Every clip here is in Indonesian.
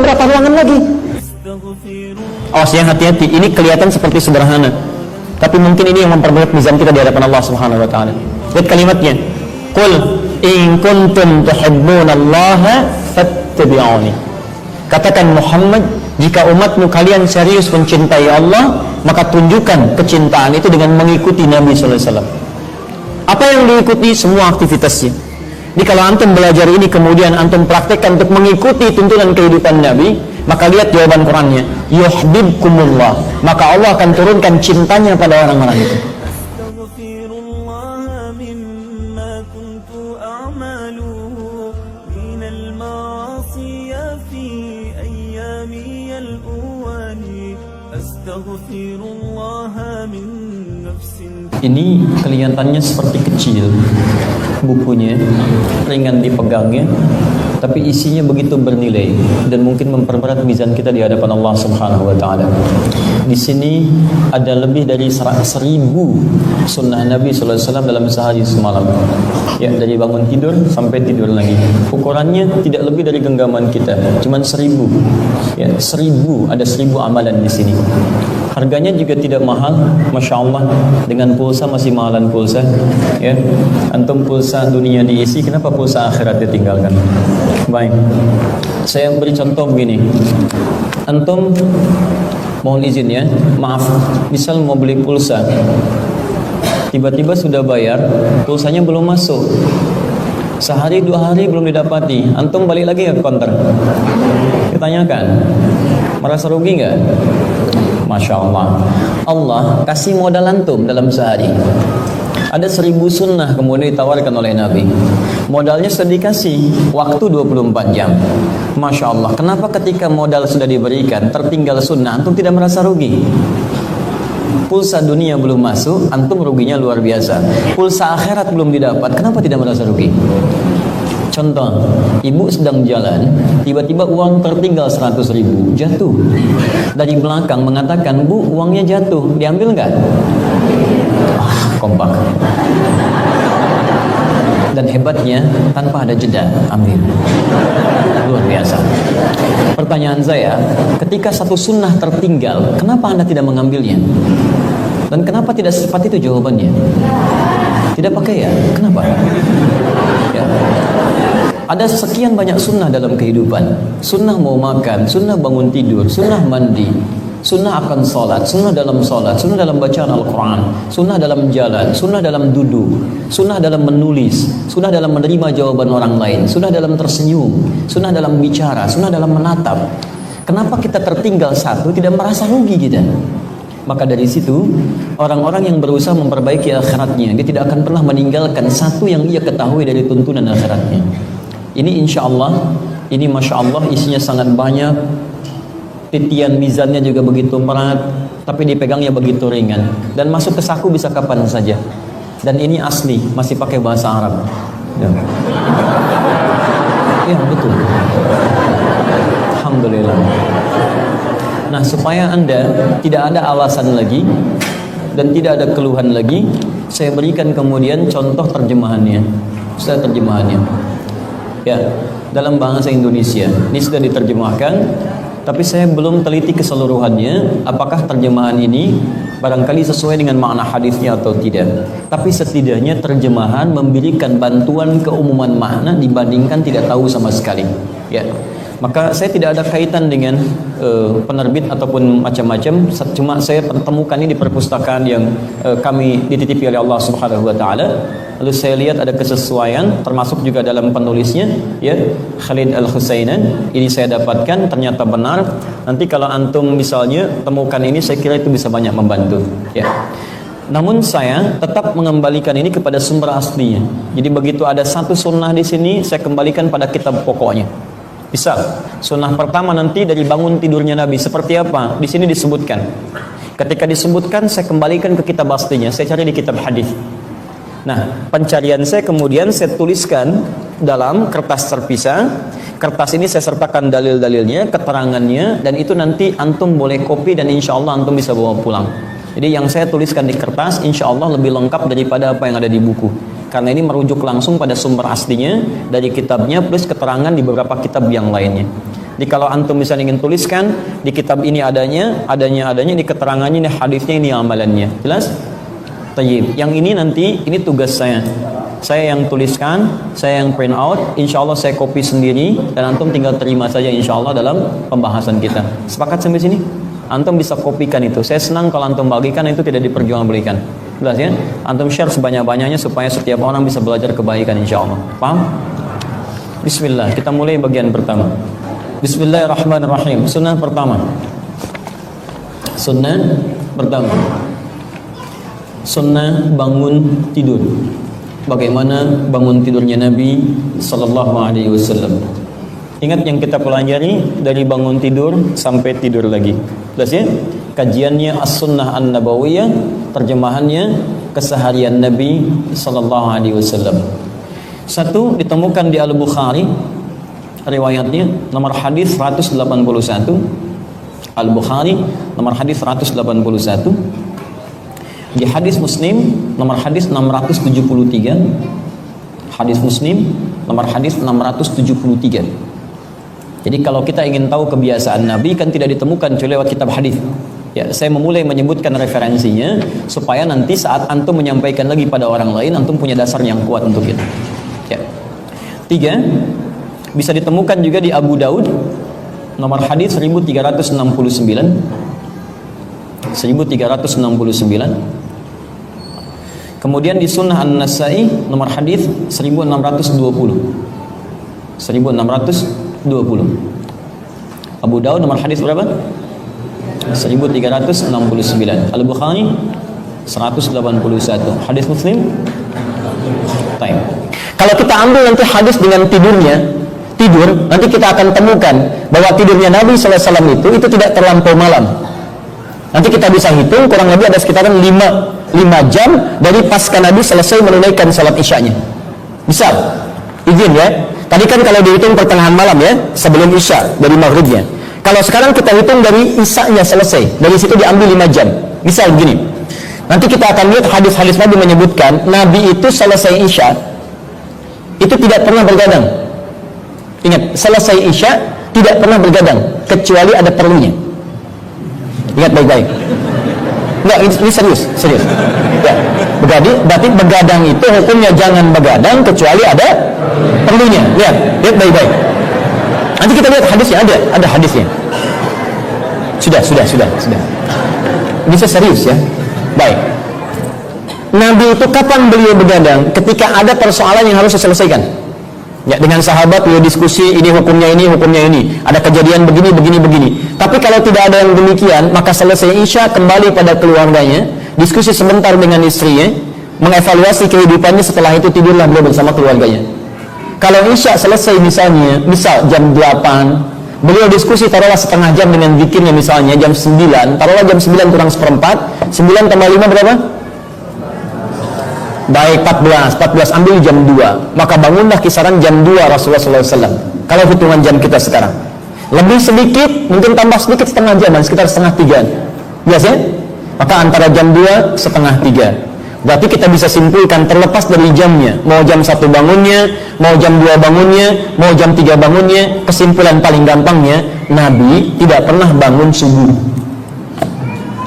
beberapa ruangan lagi. Awas yang hati-hati, ini kelihatan seperti sederhana, tapi mungkin ini yang memperberat mizan kita di hadapan Allah Subhanahu wa taala. Lihat kalimatnya. Qul in kuntum tuhibbunallaha fattabi'uni. Katakan Muhammad, jika umatmu kalian serius mencintai Allah, maka tunjukkan kecintaan itu dengan mengikuti Nabi sallallahu alaihi wasallam. Apa yang diikuti? Semua aktivitasnya. Jadi kalau antum belajar ini kemudian antum praktekkan untuk mengikuti tuntunan kehidupan Nabi, maka lihat jawaban Qurannya, yuhibbukumullah, maka Allah akan turunkan cintanya pada orang-orang itu. Ini kelihatannya seperti kecil bukunya, ringan dipegangnya, tapi isinya begitu bernilai dan mungkin memperberat mizan kita di hadapan Allah Subhanahu wa taala. Di sini ada lebih dari 1000 sunnah Nabi sallallahu alaihi wasallam dalam sehari semalam. Ya, dari bangun tidur sampai tidur lagi. Ukurannya tidak lebih dari genggaman kita, cuman 1000. Ya, 1000, ada 1000 amalan di sini. Harganya juga tidak mahal, Masya Allah. Dengan pulsa masih mahalan pulsa, ya. Antum pulsa dunia diisi, kenapa pulsa akhirat ditinggalkan? Baik, saya beri contoh begini. Antum mohon izin ya, maaf, misal mau beli pulsa, tiba-tiba sudah bayar, pulsanya belum masuk, sehari 2 hari belum didapati, antum balik lagi ke counter, ditanyakan, merasa rugi nggak? Masya Allah, Allah kasih modal antum dalam sehari. Ada 1000 sunnah kemudian ditawarkan oleh Nabi. Modalnya sudah dikasih, waktu 24 jam. Masya Allah, kenapa ketika modal sudah diberikan, tertinggal sunnah, antum tidak merasa rugi? Pulsa dunia belum masuk, antum ruginya luar biasa. Pulsa akhirat belum didapat, kenapa tidak merasa rugi? Contoh, ibu sedang jalan, tiba-tiba uang tertinggal 100.000, jatuh. Dari belakang mengatakan, Bu, uangnya jatuh, diambil nggak? Kompak. Dan hebatnya, tanpa ada jeda, ambil. Luar biasa. Pertanyaan saya, ketika satu sunnah tertinggal, kenapa Anda tidak mengambilnya? Dan kenapa tidak secepat itu jawabannya? Tidak pakai ya? Kenapa? Ya. Ada sekian banyak sunnah dalam kehidupan. Sunnah mau makan, sunnah bangun tidur, sunnah mandi, sunnah akan sholat, sunnah dalam bacaan Al-Quran, sunnah dalam jalan, sunnah dalam duduk, sunnah dalam menulis, sunnah dalam menerima jawaban orang lain, sunnah dalam tersenyum, sunnah dalam bicara, sunnah dalam menatap. Kenapa kita tertinggal satu, tidak merasa rugi kita? Maka dari situ, orang-orang yang berusaha memperbaiki akhiratnya, dia tidak akan pernah meninggalkan satu yang ia ketahui dari tuntunan akhiratnya. Ini insya Allah, ini Masya Allah isinya sangat banyak. Titian mizannya juga begitu berat, tapi dipegangnya begitu ringan. Dan masuk ke saku bisa kapan saja. Dan ini asli, masih pakai bahasa Arab. Ya betul. Alhamdulillah. Nah, supaya Anda tidak ada alasan lagi dan tidak ada keluhan lagi, saya berikan kemudian contoh terjemahannya. Saya terjemahannya. Ya, dalam bahasa Indonesia. Ini sudah diterjemahkan, tapi saya belum teliti keseluruhannya. Apakah terjemahan ini barangkali sesuai dengan makna hadisnya atau tidak? Tapi setidaknya terjemahan memberikan bantuan keumuman makna dibandingkan tidak tahu sama sekali. Ya. Maka saya tidak ada kaitan dengan penerbit ataupun macam-macam. Cuma saya pertemukan ini di perpustakaan yang kami dititipi oleh Allah Subhanahu wa taala. Lalu saya lihat ada kesesuaian, termasuk juga dalam penulisnya, ya, Khalid Al-Husainan. Ini saya dapatkan, ternyata benar. Nanti kalau antum misalnya temukan ini, saya kira itu bisa banyak membantu, ya. Namun saya tetap mengembalikan ini kepada sumber aslinya. Jadi begitu ada satu sunnah di sini, saya kembalikan pada kitab pokoknya. Misal, sunnah pertama nanti dari bangun tidurnya Nabi seperti apa? Di sini disebutkan. Ketika disebutkan, saya kembalikan ke kitab aslinya. Saya cari di kitab hadis. Nah, pencarian saya kemudian saya tuliskan dalam kertas terpisah. Kertas ini saya sertakan dalil-dalilnya, keterangannya, dan itu nanti antum boleh copy dan insya Allah antum bisa bawa pulang. Jadi yang saya tuliskan di kertas insya Allah lebih lengkap daripada apa yang ada di buku. Karena ini merujuk langsung pada sumber aslinya dari kitabnya plus keterangan di beberapa kitab yang lainnya. Jadi kalau antum misalnya ingin tuliskan di kitab ini adanya, ini keterangannya, ini hadisnya, ini amalannya. Jelas? Tayyib. Yang ini nanti ini tugas saya. Saya yang tuliskan, saya yang print out, insya Allah saya copy sendiri dan antum tinggal terima saja insya Allah dalam pembahasan kita. Sepakat sampai sini? Antum bisa kopikan itu. Saya senang kalau antum bagikan, itu tidak diperjualbelikan. Jelas ya? Antum share sebanyak-banyaknya supaya setiap orang bisa belajar kebaikan insya Allah. Paham? Bismillah. Kita mulai bagian pertama. Bismillahirrahmanirrahim. Sunnah pertama. Sunnah pertama. Sunnah bangun tidur. Bagaimana bangun tidurnya Nabi Sallallahu Alaihi Wasallam. Ingat yang kita pelajari dari bangun tidur sampai tidur lagi. Jelas ya? Kajiannya As-Sunnah An-Nabawiyah, terjemahannya keseharian Nabi Sallallahu Alaihi Wasallam. Satu ditemukan di Al-Bukhari, riwayatnya nomor hadis 181. Al-Bukhari nomor hadis 181. Di hadis Muslim nomor hadis 673. Hadis Muslim nomor hadis 673. Jadi kalau kita ingin tahu kebiasaan Nabi kan tidak ditemukan kecuali lewat kitab hadis. Ya, saya memulai menyebutkan referensinya supaya nanti saat antum menyampaikan lagi pada orang lain, antum punya dasar yang kuat untuk itu. Ya. 3, bisa ditemukan juga di Abu Daud nomor hadis 1369. 1369. Kemudian di Sunnah An-Nasai nomor hadis 1620. 1620. Abu Daud nomor hadis berapa? 1369. Al-Bukhari 181. Hadis Muslim? Time. Kalau kita ambil nanti hadis dengan tidur, nanti kita akan temukan bahwa tidurnya Nabi SAW itu tidak terlampau malam. Nanti kita bisa hitung kurang lebih ada sekitaran 5 jam dari pasca Nabi selesai menunaikan salat isyanya. Bisa? Izin ya. Tadi kan kalau dihitung pertengahan malam ya, sebelum isya dari maghribnya. Kalau sekarang kita hitung dari isyanya selesai, dari situ diambil 5 jam. Misal begini. Nanti kita akan lihat hadis-hadis Nabi menyebutkan Nabi itu selesai isya itu tidak pernah bergadang. Ingat, selesai isya tidak pernah bergadang kecuali ada perlunya. Ingat baik-baik. Enggak, ini serius. Ya. Berarti begadang itu hukumnya jangan begadang kecuali ada perlunya. Lihat baik-baik. Nanti kita lihat hadisnya, ada hadisnya. Sudah. Bisa serius ya. Baik. Nabi itu kapan beliau begadang? Ketika ada persoalan yang harus diselesaikan. Ya, dengan sahabat beliau diskusi ini hukumnya ini. Ada kejadian begini. Tapi kalau tidak ada yang demikian, maka selesai isya kembali pada keluarganya, diskusi sebentar dengan istrinya, mengevaluasi kehidupannya, setelah itu tidurlah beliau bersama keluarganya. Kalau isya selesai misal jam 8, beliau diskusi taruhlah setengah jam dengan zikirnya misalnya jam 9, taruhlah jam 9 kurang seperempat, 9 tambah 5 berapa? Baik, 14 ambil jam 2, maka bangunlah kisaran jam 2 Rasulullah SAW. Kalau hitungan jam kita sekarang lebih sedikit, mungkin tambah sedikit setengah jam, sekitar setengah 3 biasanya, maka antara jam 2 setengah 3. Berarti kita bisa simpulkan terlepas dari jamnya, mau jam 1 bangunnya, mau jam 2 bangunnya, mau jam 3 bangunnya, kesimpulan paling gampangnya Nabi tidak pernah bangun subuh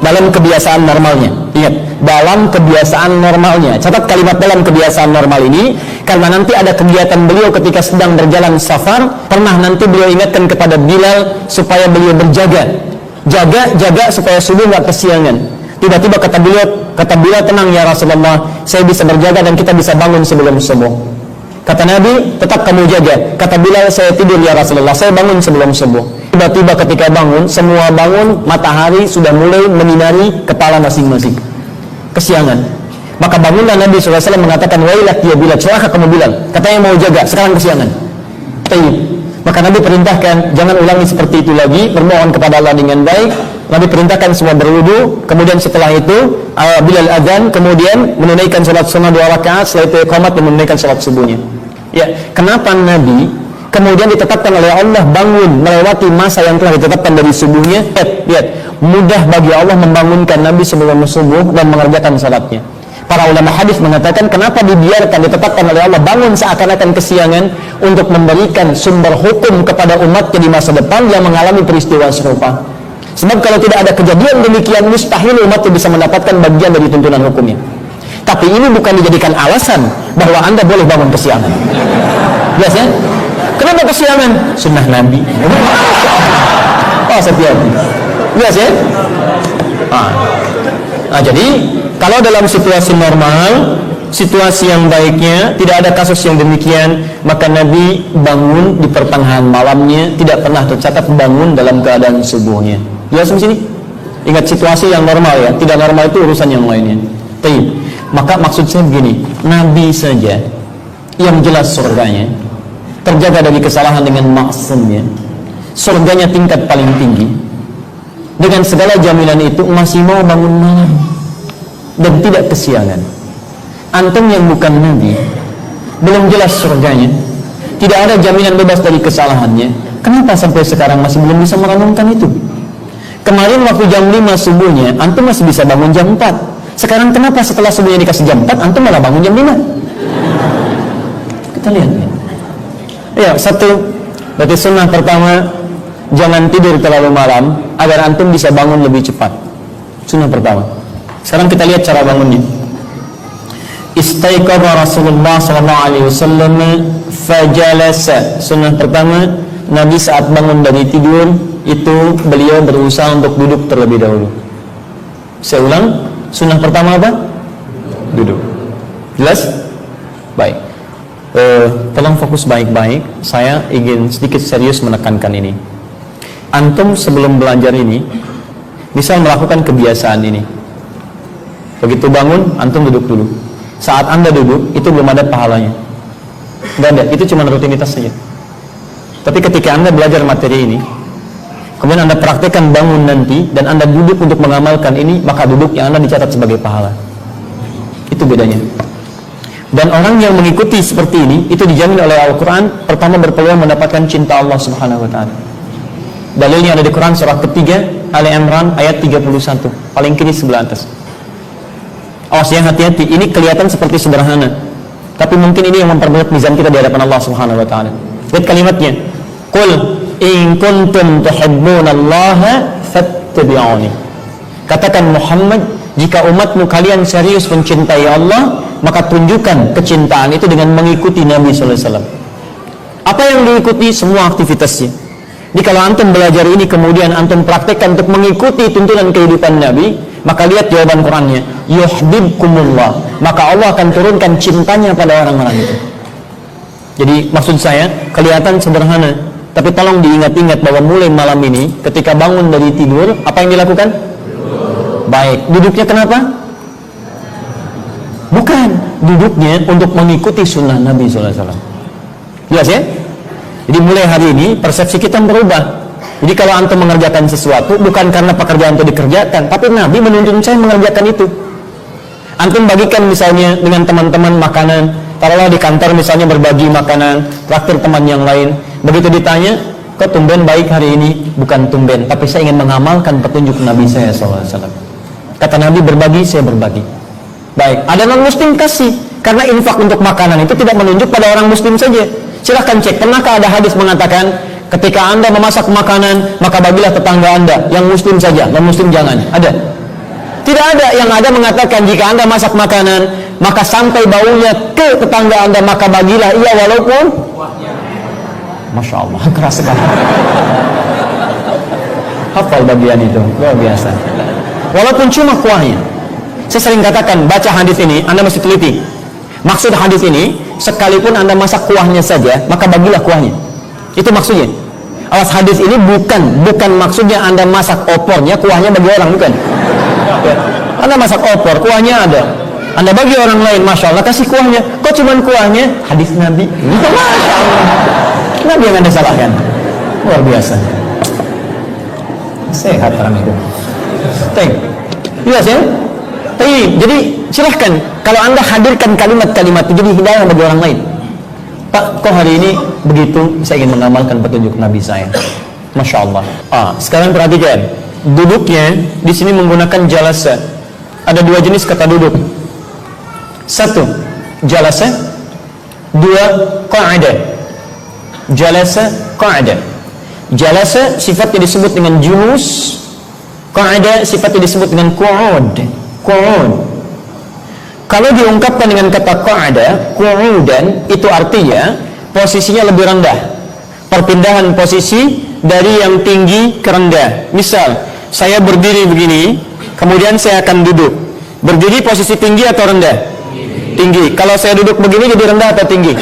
dalam kebiasaan normalnya. Ingat, dalam kebiasaan normalnya. Catat kalimat dalam kebiasaan normal ini, karena nanti ada kegiatan beliau ketika sedang berjalan safar, pernah nanti beliau ingatkan kepada Bilal supaya beliau berjaga, jaga supaya subuh nggak kesiangan. Tiba-tiba kata Bilal, tenang ya Rasulullah, saya bisa berjaga dan kita bisa bangun sebelum subuh. Kata Nabi, tetap kamu jaga. Kata Bilal, saya tidur ya Rasulullah, saya bangun sebelum subuh. Tiba-tiba ketika bangun, semua bangun, matahari sudah mulai menyinari kepala masing-masing. Kesiangan. Maka bangunlah Nabi SAW mengatakan, wailak ya Bilal, celaka kamu Bilal. Katanya mau jaga, sekarang kesiangan. Tayyib. Maka Nabi perintahkan, jangan ulangi seperti itu lagi, bermohon kepada Allah dengan baik. Nabi perintahkan semua berwudu, kemudian setelah itu Bilal azan, kemudian menunaikan salat sunnah 2 rakaat, setelah itu iqamat dan menunaikan salat subuhnya. Ya, kenapa Nabi kemudian ditetapkan oleh Allah bangun melewati masa yang telah ditetapkan dari subuhnya? Lihat, mudah bagi Allah membangunkan Nabi sebelum subuh dan mengerjakan salatnya. Para ulama hadis mengatakan kenapa ditetapkan oleh Allah bangun seakan-akan kesiangan untuk memberikan sumber hukum kepada umatnya di masa depan yang mengalami peristiwa serupa. Sebab kalau tidak ada kejadian demikian, mustahil umat bisa mendapatkan bagian dari tuntunan hukumnya. Tapi ini bukan dijadikan alasan bahwa Anda boleh bangun kesiangan. Jelas ya? Kenapa kesiangan? Sunnah Nabi. Oh, hati-hati. Jelas ya? Jadi kalau dalam situasi normal, situasi yang baiknya, tidak ada kasus yang demikian, maka Nabi bangun di pertengahan malamnya, tidak pernah tercatat bangun dalam keadaan subuhnya. Jelas di sini? Ingat situasi yang normal ya, tidak normal itu urusan yang lainnya. Maka maksud saya begini, Nabi saja yang jelas surganya, terjaga dari kesalahan dengan maksumnya, surganya tingkat paling tinggi, dengan segala jaminan itu masih mau bangun malam dan tidak kesiangan. Antum yang bukan Nabi, belum jelas surganya, tidak ada jaminan bebas dari kesalahannya, kenapa sampai sekarang masih belum bisa merenungkan itu? Kemarin waktu jam 5 subuhnya, antum masih bisa bangun jam 4. Sekarang kenapa setelah subuhnya dikasih jam 4, antum malah bangun jam 5? Kita lihat ya. Berarti sunnah pertama, jangan tidur terlalu malam agar antum bisa bangun lebih cepat. Sunnah pertama. Sekarang kita lihat cara bangunnya. Istaiqadha Rasulullah sallallahu alaihi wasallam fajalasa. Sunnah pertama, Nabi saat bangun dari tidur itu beliau berusaha untuk duduk terlebih dahulu. Saya ulang, sunnah pertama apa? Duduk. Jelas? Baik. Tolong fokus baik-baik. Saya ingin sedikit serius menekankan ini. Antum sebelum belajar ini bisa melakukan kebiasaan ini. Begitu bangun, antum duduk dulu. Saat Anda duduk, itu belum ada pahalanya. Tidak ada, itu cuma rutinitas saja. Tapi ketika Anda belajar materi ini, kemudian Anda praktekkan bangun nanti, dan Anda duduk untuk mengamalkan ini, maka duduk yang Anda dicatat sebagai pahala. Itu bedanya. Dan orang yang mengikuti seperti ini, itu dijamin oleh Al-Quran, pertama berpeluang mendapatkan cinta Allah Subhanahu Wa Taala. Dalilnya ada di Quran surah ketiga, Ali Imran ayat 31, paling kiri sebelah atas. Awas yang hati-hati, ini kelihatan seperti sederhana, tapi mungkin ini yang memperberat mizan kita di hadapan Allah Subhanahu Wa Taala. Lihat kalimatnya, Qul in kuntum tuhibbunallaha fattabi'uni. Katakan Muhammad, jika umatmu kalian serius mencintai Allah, maka tunjukkan kecintaan itu dengan mengikuti Nabi sallallahu alaihi wasallam. Apa yang diikuti? Semua aktivitasnya. Jadi kalau antum belajar ini kemudian antum praktekkan untuk mengikuti tuntunan kehidupan Nabi, maka lihat jawaban Qurannya, yuhibbukumullah, maka Allah akan turunkan cintanya pada orang-orang itu. Jadi maksud saya kelihatan sederhana, tapi tolong diingat-ingat bahwa mulai malam ini ketika bangun dari tidur, apa yang dilakukan? Baik, duduknya kenapa? Bukan, duduknya untuk mengikuti sunnah Nabi SAW. Jelas ya? Jadi mulai hari ini persepsi kita berubah. Jadi kalau antum mengerjakan sesuatu bukan karena pekerjaan itu dikerjakan, tapi Nabi menuntun saya mengerjakan itu. Antum bagikan misalnya dengan teman-teman makanan, taruhlah di kantor misalnya berbagi makanan, traktir teman yang lain. Begitu ditanya, kok tumben baik hari ini? Bukan tumben, tapi saya ingin mengamalkan petunjuk Nabi saya SAW. Kata Nabi berbagi, saya berbagi. Baik, ada non-muslim kasih, karena infak untuk makanan itu tidak menunjuk pada orang muslim saja. Silahkan cek, pernahkah ada hadis mengatakan ketika Anda memasak makanan, maka bagilah tetangga Anda, yang muslim saja, non-muslim jangan? Ada? Tidak ada. Yang ada mengatakan jika Anda masak makanan, maka sampai baunya ke tetangga Anda, maka bagilah ia walaupun Masya Allah, keras sekali. Hafal bagian itu, luar biasa. Walaupun cuma kuahnya. Saya sering katakan, baca hadis ini, Anda mesti teliti. Maksud hadis ini, sekalipun Anda masak kuahnya saja, maka bagilah kuahnya. Itu maksudnya. Awas, hadis ini bukan maksudnya Anda masak opornya, kuahnya bagi orang, bukan. Ya. Anda masak opor, kuahnya ada. Anda bagi orang lain, Masya Allah, kasih kuahnya. Kok cuman kuahnya? Hadis Nabi. Itu Masya Allah. Nabi yang Anda salahkan. Luar biasa. Sehat orang itu. Jelas ya? Jadi silahkan, kalau Anda hadirkan kalimat-kalimat itu jadi hidayah bagi orang lain. Pak, kok hari ini begitu? Saya ingin mengamalkan petunjuk Nabi saya. Masya Allah. Sekarang perhatikan, duduknya di sini menggunakan jalasa. Ada dua jenis kata duduk. Satu, jalasa. Dua, qa'ada. Jalasa, qa'ada. Jalasa sifatnya disebut dengan julus, qa'ada sifatnya disebut dengan qu'ud. Qu'ud. Kalau diungkapkan dengan kata qa'ada, qu'udan, itu artinya posisinya lebih rendah. Perpindahan posisi dari yang tinggi ke rendah. Misal, saya berdiri begini, kemudian saya akan duduk. Berdiri posisi tinggi atau rendah? Tinggi. Kalau saya duduk begini jadi rendah atau tinggi?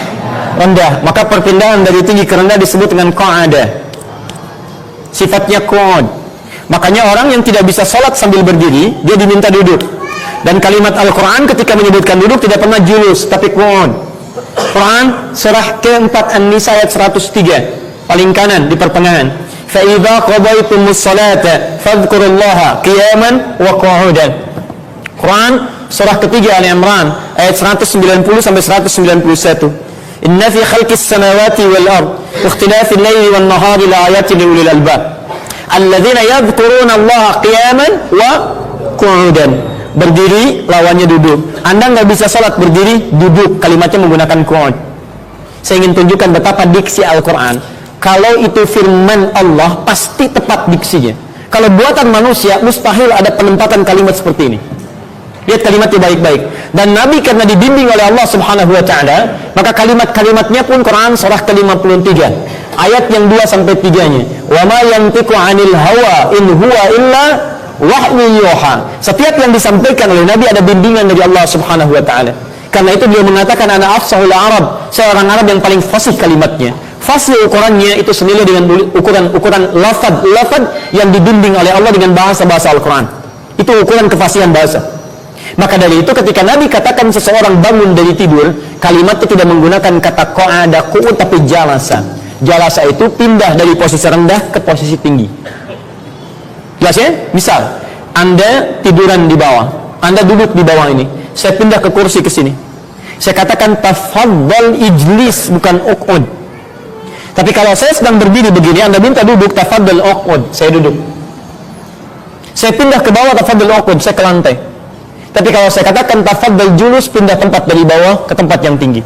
Rendah. Maka perpindahan dari tinggi ke rendah disebut dengan qa'ada. Sifatnya qu'ud. Makanya orang yang tidak bisa sholat sambil berdiri, dia diminta duduk. Dan kalimat Al-Quran ketika menyebutkan duduk tidak pernah julus, tapi qu'ud. Quran surah keempat An-Nisa ayat 103, paling kanan di pertengahan. فَإِذَا قَضَيْتُمُ الصَّلَاةَ فَاذْكُرُوا اللَّهَ قِيَامًا وَقُعُودًا. Quran surah ketiga Al-Imran ayat 190 sampai 191. Inna fi khalqis samawati wal ard wa ikhtilafil laili wan nahari laayatin liulil albab alladzina yadhkuruna Allaha qiyaman wa qu'udan. Berdiri lawannya duduk. Anda nggak bisa salat berdiri, duduk, kalimatnya menggunakan qu'ud. Saya ingin tunjukkan betapa diksi Al-Quran. Kalau itu firman Allah, pasti tepat diksinya. Kalau buatan manusia, mustahil ada penempatan kalimat seperti ini. Lihat kalimatnya baik-baik. Dan Nabi karena dibimbing oleh Allah Subhanahu wa Ta'ala, maka kalimat-kalimatnya pun Quran surah ke-53, ayat yang 2-3-nya. Wa ma yantiqu 'anil hawa in huwa illa wahyu yuha. Setiap yang disampaikan oleh Nabi ada bimbingan dari Allah Subhanahu wa Ta'ala. Karena itu beliau mengatakan ana afsahul Arab, saya orang Arab yang paling fasih kalimatnya. Fasih ukurannya itu senilai dengan ukuran lafad yang dibimbing oleh Allah dengan bahasa-bahasa Al-Quran. Itu ukuran kefasihan bahasa. Maka dari itu ketika Nabi katakan seseorang bangun dari tidur, kalimatnya tidak menggunakan kata qa'ada, qu'ud, tapi jalasa. Jalasa itu pindah dari posisi rendah ke posisi tinggi. Jelas ya? Misal, Anda tiduran di bawah, Anda duduk di bawah ini, saya pindah ke kursi ke sini. Saya katakan tafaddal ijlis, bukan uq'ud. Tapi kalau saya sedang berdiri begini, Anda minta duduk, tafaddal uq'ud, saya duduk. Saya pindah ke bawah, tafaddal uq'ud, saya ke lantai. Tapi kalau saya katakan tafaddal julus, pindah tempat dari bawah ke tempat yang tinggi.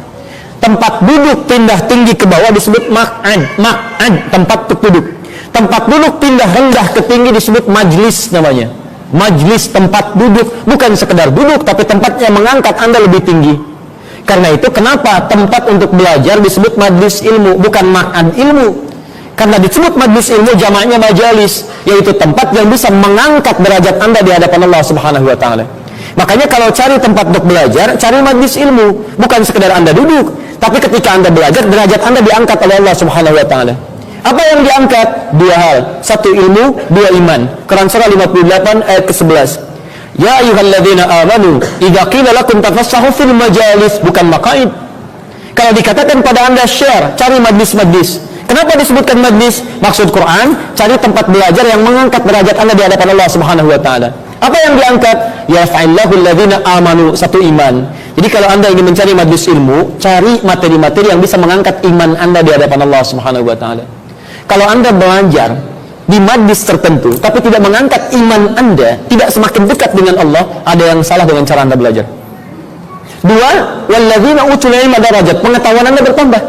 Tempat duduk pindah tinggi ke bawah disebut maq'ad, tempat duduk. Tempat duduk pindah rendah ke tinggi disebut majlis namanya. Majlis, tempat duduk, bukan sekedar duduk, tapi tempat yang mengangkat Anda lebih tinggi. Karena itu kenapa tempat untuk belajar disebut majlis ilmu, bukan maq'ad ilmu. Karena disebut majlis ilmu, jamaknya majalis, yaitu tempat yang bisa mengangkat derajat Anda di hadapan Allah Subhanahu wa Ta'ala. Makanya kalau cari tempat untuk belajar, cari majlis ilmu, bukan sekedar Anda duduk, tapi ketika Anda belajar, derajat Anda diangkat oleh Allah Subhanahu wa Ta'ala. Apa yang diangkat? Dua hal. Satu ilmu, dua iman. Quran surah 58 ayat ke-11. Ya ayyuhalladzina amanu idza qila lakum tafassahu fil majalis, bukan maqaid. Kalau dikatakan pada Anda share, cari majlis-majlis. Kenapa disebutkan majlis? Maksud Quran, cari tempat belajar yang mengangkat derajat Anda di hadapan Allah Subhanahu wa Ta'ala. Apa yang diangkat? Ya fa'illahu alladzina amanu, satu iman. Jadi kalau Anda ingin mencari majlis ilmu, cari materi-materi yang bisa mengangkat iman Anda di hadapan Allah Subhanahu wa Ta'ala. Kalau Anda belajar di majlis tertentu tapi tidak mengangkat iman Anda, tidak semakin dekat dengan Allah, ada yang salah dengan cara Anda belajar. Dua, walladzina utul ilma darajat, pengetahuan Anda bertambah.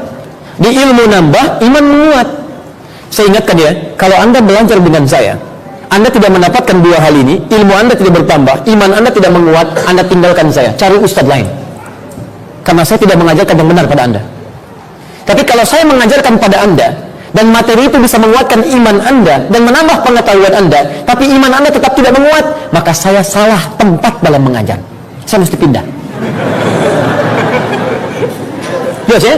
Di ilmu nambah, iman menguat. Saya ingatkan ya, kalau Anda belajar dengan saya, Anda tidak mendapatkan dua hal ini, ilmu Anda tidak bertambah, iman Anda tidak menguat, Anda tinggalkan saya, cari ustadz lain. Karena saya tidak mengajarkan yang benar pada Anda. Tapi kalau saya mengajarkan pada Anda, dan materi itu bisa menguatkan iman Anda dan menambah pengetahuan Anda, tapi iman Anda tetap tidak menguat, maka saya salah tempat dalam mengajar. Saya mesti pindah. Jelas ya?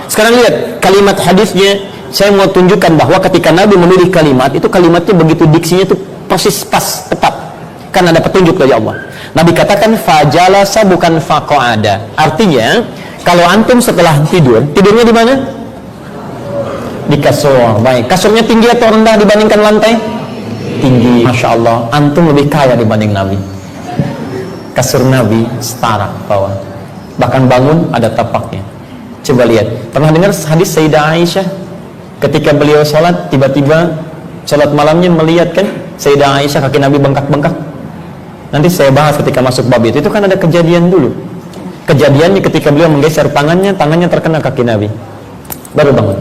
Sekarang lihat kalimat hadisnya. Saya mau tunjukkan bahwa ketika Nabi memilih kalimat, itu kalimatnya begitu diksinya itu persis pas, tepat. Karena ada petunjuk dari Allah. Nabi katakan fajalasa, bukan faqa'ada. Artinya, kalau antum setelah tidur, tidurnya di mana? Di kasur. Baik, kasurnya tinggi atau rendah dibandingkan lantai? Tinggi. Masya Allah, antum lebih kaya dibanding Nabi. Kasur Nabi setara bawah. Bahkan bangun ada tapaknya. Coba lihat, pernah dengar hadis Sayyidah Aisyah? Ketika beliau sholat, tiba-tiba sholat malamnya melihat kan Sayyidah Aisyah kaki Nabi bengkak-bengkak. Nanti saya bahas ketika masuk bab itu kan ada kejadian dulu. Kejadiannya ketika beliau menggeser tangannya terkena kaki Nabi. Baru bangun.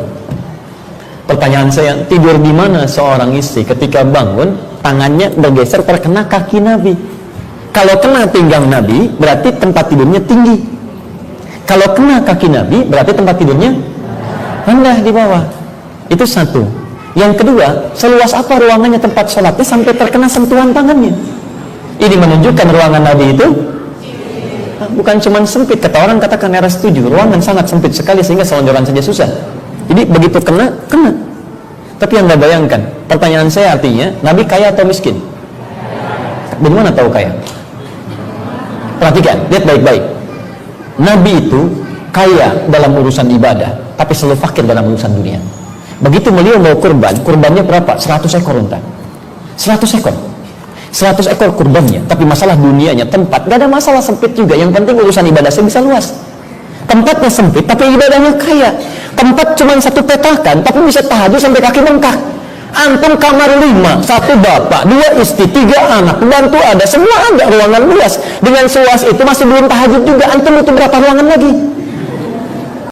Pertanyaan saya, tidur di mana seorang istri ketika bangun, tangannya bergeser terkena kaki Nabi? Kalau kena pinggang Nabi, berarti tempat tidurnya tinggi. Kalau kena kaki Nabi, berarti tempat tidurnya rendah di bawah. Itu satu. Yang kedua, seluas apa ruangannya tempat sholatnya sampai terkena sentuhan tangannya? Ini menunjukkan ruangan Nabi itu bukan cuma sempit. Kata orang katakan era setuju, ruangan sangat sempit sekali sehingga selonjoran saja susah. Jadi begitu kena. Tapi yang nggak bayangkan, pertanyaan saya artinya, Nabi kaya atau miskin? Bagaimana tahu kaya? Perhatikan, lihat baik-baik. Nabi itu kaya dalam urusan ibadah, tapi selalu fakir dalam urusan dunia. Begitu beliau mau kurban, kurbannya berapa? 100 ekor unta. 100 ekor. 100 ekor kurbannya, tapi masalah dunianya, tempat, gak ada masalah sempit juga. Yang penting urusan ibadah saya bisa luas. Tempatnya sempit, tapi ibadahnya kaya. Tempat cuma satu petakan, tapi bisa tahajud sampai kaki bengkak. Antum kamar 5, 1 bapak, 2 istri, 3 anak, pembantu ada, semua ada, ruangan luas. Dengan seluas itu masih belum tahajud juga. Antum itu berapa ruangan lagi?